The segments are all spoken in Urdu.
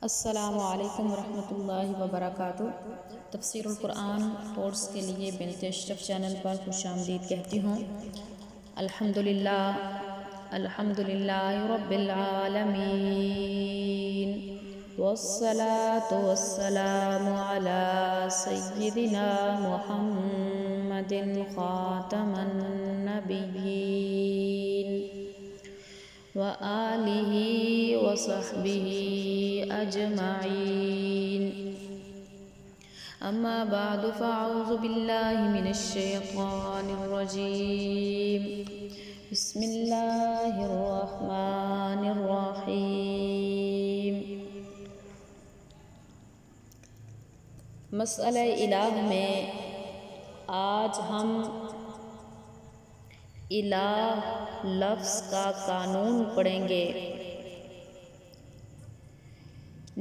السلام علیکم ورحمۃ اللہ وبرکاتہ۔ تفسیر القرآن کورس کے لیے بنت اشرف چینل پر خوش آمدید کہتی ہوں۔ الحمدللہ رب العالمین، والصلاة والسلام علی سیدنا محمد خاتم النبیین وآلہ وصحبہ اجمعین، اما بعد فاعوذ باللہ من الشیطان الرجیم، بسم اللہ الرحمن الرحیم۔ مسئلہ الہ میں آج ہم الہ لفظ کا قانون پڑھیں گے۔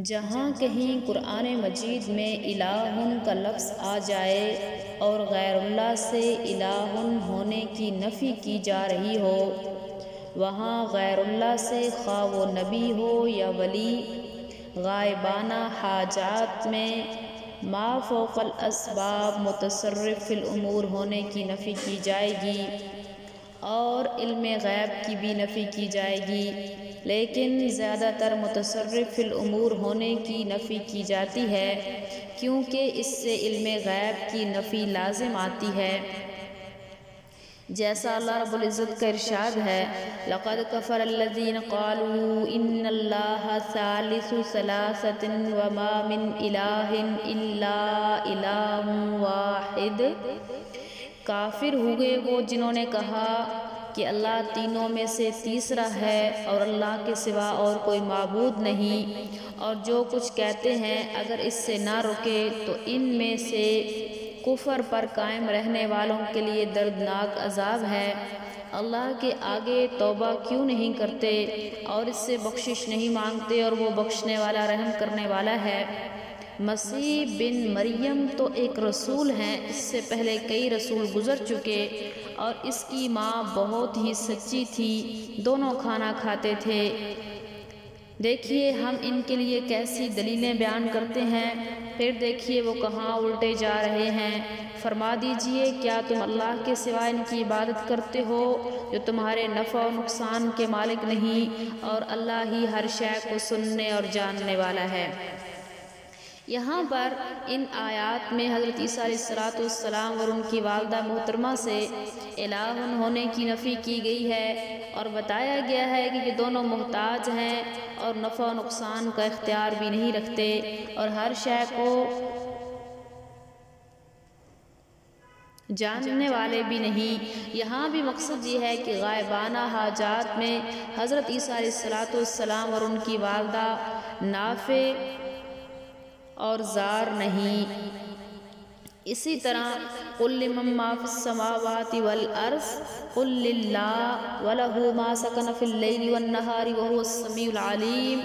جہاں کہیں قرآن مجید میں الہ کا لفظ آ جائے اور غیر اللہ سے الہ ہونے کی نفی کی جا رہی ہو، وہاں غیر اللہ سے خواہ وہ نبی ہو یا ولی، غائبانہ حاجات میں ما فوق الاسباب متصرف فی الامور ہونے کی نفی کی جائے گی اور علم غیب کی بھی نفی کی جائے گی، لیکن زیادہ تر متصرف فی الامور ہونے کی نفی کی جاتی ہے، کیونکہ اس سے علم غیب کی نفی لازم آتی ہے۔ جیسا اللہ رب العزت کا ارشاد ہے، لَقَدْ كَفَرَ الَّذِينَ قَالُوا إِنَّ اللَّهَ ثَالِثُ ثَلَاثَةٍ وَمَا مِنْ إِلَٰهٍ إِلَّا إِلَٰهٌ وَاحِدٌ۔ کافر ہوئے وہ جنہوں نے کہا کہ اللہ تینوں میں سے تیسرا ہے اور اللہ کے سوا اور کوئی معبود نہیں، اور جو کچھ کہتے ہیں اگر اس سے نہ رکے تو ان میں سے کفر پر قائم رہنے والوں کے لیے دردناک عذاب ہے۔ اللہ کے آگے توبہ کیوں نہیں کرتے اور اس سے بخشش نہیں مانگتے، اور وہ بخشنے والا رحم کرنے والا ہے۔ مسیح بن مریم تو ایک رسول ہیں، اس سے پہلے کئی رسول گزر چکے، اور اس کی ماں بہت ہی سچی تھی، دونوں کھانا کھاتے تھے۔ دیکھیے ہم ان کے لیے کیسی دلیلیں بیان کرتے ہیں، پھر دیکھیے وہ کہاں الٹے جا رہے ہیں۔ فرما دیجئے کیا تم اللہ کے سوا ان کی عبادت کرتے ہو جو تمہارے نفع و نقصان کے مالک نہیں، اور اللہ ہی ہر شے کو سننے اور جاننے والا ہے۔ یہاں پر ان آیات میں حضرت عیسیٰ علیہ السلام اور ان کی والدہ محترمہ سے الہ ہونے کی نفی کی گئی ہے، اور بتایا گیا ہے کہ یہ دونوں محتاج ہیں اور نفع و نقصان کا اختیار بھی نہیں رکھتے، اور ہر شے کو جاننے والے بھی نہیں۔ یہاں بھی مقصد یہ ہے کہ غائبانہ حاجات میں حضرت عیسیٰ علیہ السلام اور ان کی والدہ نافع اور ضار نہیں۔ اسی طرح قُلْ لِمَن مَّا فِي السَّمَاوَاتِ وَالْأَرْضِ قُلْ لِلَّهِ وَلَهُ مَا سَكَنَ فِي اللَّيْلِ وَالنَّهَارِ وَهُوَ السَّمِيعُ الْعَلِيمُ۔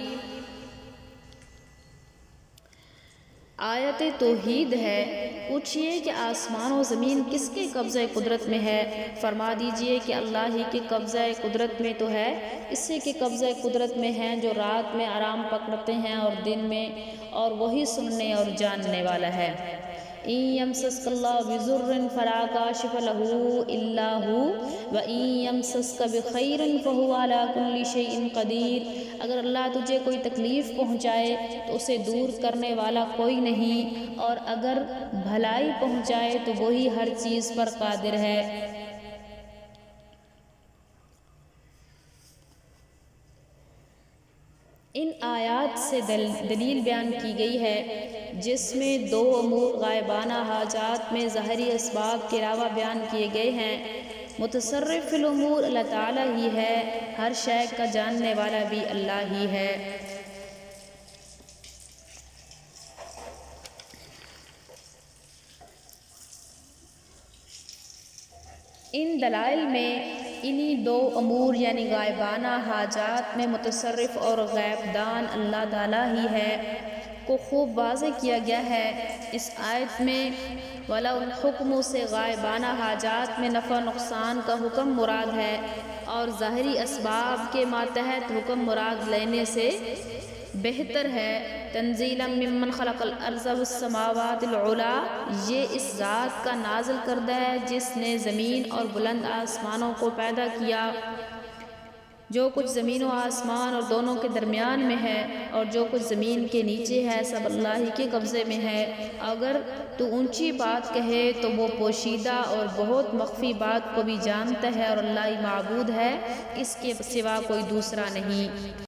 آیت توحید ہے۔ پوچھئے کہ آسمان و زمین کس کے قبضہ قدرت میں ہے؟ فرما دیجئے کہ اللہ ہی کے قبضہ قدرت میں تو ہے، اسی کے قبضہ قدرت میں ہیں جو رات میں آرام پکڑتے ہیں اور دن میں، اور وہی سننے اور جاننے والا ہے۔ إِن يَمْسَسْكَ اللَّهُ بِضُرٍّ فَلَا كَاشِفَ لَهُ إِلَّا هُوَ وَإِن يَمْسَسْكَ بِخَيْرٍ فَهُوَ عَلَى كُلِّ شَيْءٍ قَدِيرٌ۔ اگر اللہ تجھے کوئی تکلیف پہنچائے تو اسے دور کرنے والا کوئی نہیں، اور اگر بھلائی پہنچائے تو وہی ہر چیز پر قادر ہے۔ ان آیات سے دلیل بیان کی گئی ہے جس میں دو امور غائبانہ حاجات میں ظاہری اسباب کے علاوہ بیان کیے گئے ہیں۔ متصرف فی الامور اللہ تعالیٰ ہی ہے، ہر شے کا جاننے والا بھی اللہ ہی ہے۔ ان دلائل میں انہی دو امور یعنی غائبانہ حاجات میں متصرف اور غیب دان اللہ تعالیٰ ہی ہے کو خوب واضح کیا گیا ہے۔ اس آیت میں وَلَوْ الْحُكْمُ سے غائبانہ حاجات میں نفع و نقصان کا حکم مراد ہے، اور ظاہری اسباب کے ماتحت حکم مراد لینے سے بہتر ہے۔ تنزیلا ممن خلق الارض والسماوات العلا، یہ اس ذات کا نازل کردہ ہے جس نے زمین اور بلند آسمانوں کو پیدا کیا۔ جو کچھ زمین و آسمان اور دونوں کے درمیان میں ہے اور جو کچھ زمین کے نیچے ہے سب اللہ ہی کے قبضے میں ہے۔ اگر تو اونچی بات کہے تو وہ پوشیدہ اور بہت مخفی بات کو بھی جانتا ہے، اور اللہ ہی معبود ہے، اس کے سوا کوئی دوسرا نہیں۔